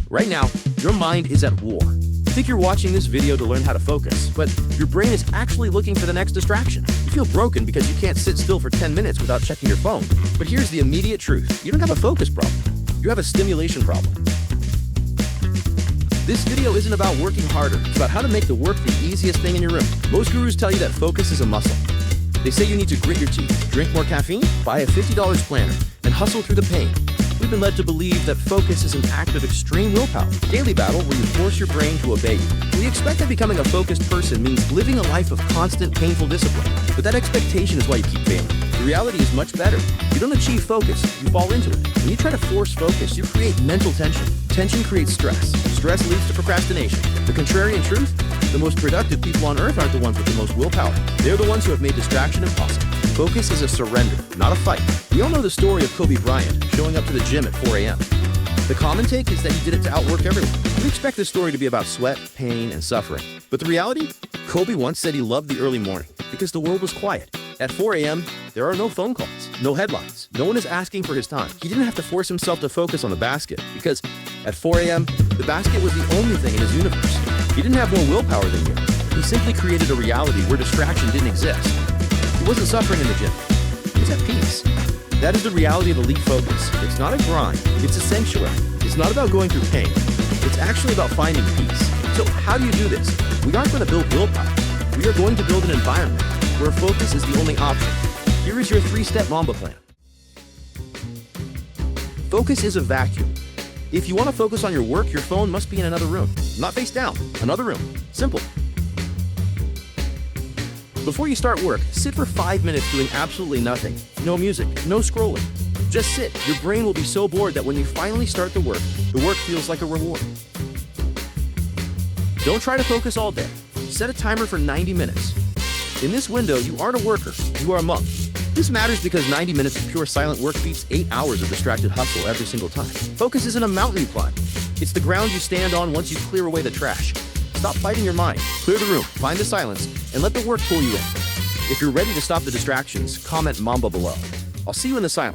Right now, your mind is at war. You think you're watching this video to learn how to focus, but your brain is actually looking for the next distraction. You feel broken because you can't sit still for 10 minutes without checking your phone. But here's the immediate truth. You don't have a focus problem. You have a stimulation problem. This video isn't about working harder. It's about how to make the work the easiest thing in your room. Most gurus tell you that focus is a muscle. They say you need to grit your teeth, drink more caffeine, buy a $50 planner, and hustle through the pain. We've been led to believe that focus is an act of extreme willpower, a daily battle where you force your brain to obey you. We expect that becoming a focused person means living a life of constant, painful discipline. But that expectation is why you keep failing. The reality is much better. You don't achieve focus, you fall into it. When you try to force focus, you create mental tension. Tension creates stress. Stress leads to procrastination. The contrarian truth? The most productive people on earth aren't the ones with the most willpower. They're the ones who have made distraction impossible. Focus is a surrender, not a fight. We all know the story of Kobe Bryant showing up to the gym at 4 a.m. The common take is that he did it to outwork everyone. We expect this story to be about sweat, pain, and suffering. But the reality? Kobe once said he loved the early morning because the world was quiet. At 4 a.m., there are no phone calls, no headlines. No one is asking for his time. He didn't have to force himself to focus on the basket because at 4 a.m., the basket was the only thing in his universe. He didn't have more willpower than you. He simply created a reality where distraction didn't exist. He wasn't suffering in the gym. He was at peace. That is the reality of elite focus. It's not a grind. It's a sanctuary. It's not about going through pain. It's actually about finding peace. So how do you do this? We aren't going to build willpower. We are going to build an environment where focus is the only option. Here is your 3-step Mamba plan. Focus is a vacuum. If you want to focus on your work, your phone must be in another room. Not face down, another room. Simple. Before you start work, sit for 5 minutes doing absolutely nothing. No music, no scrolling. Just sit. Your brain will be so bored that when you finally start the work feels like a reward. Don't try to focus all day. Set a timer for 90 minutes. In this window, you aren't a worker, you are a monk. This matters because 90 minutes of pure silent work beats 8 hours of distracted hustle every single time. Focus isn't a mountain you climb. It's the ground you stand on once you clear away the trash. Stop fighting your mind, clear the room, find the silence, and let the work pull you in. If you're ready to stop the distractions, comment Mamba below. I'll see you in the silence.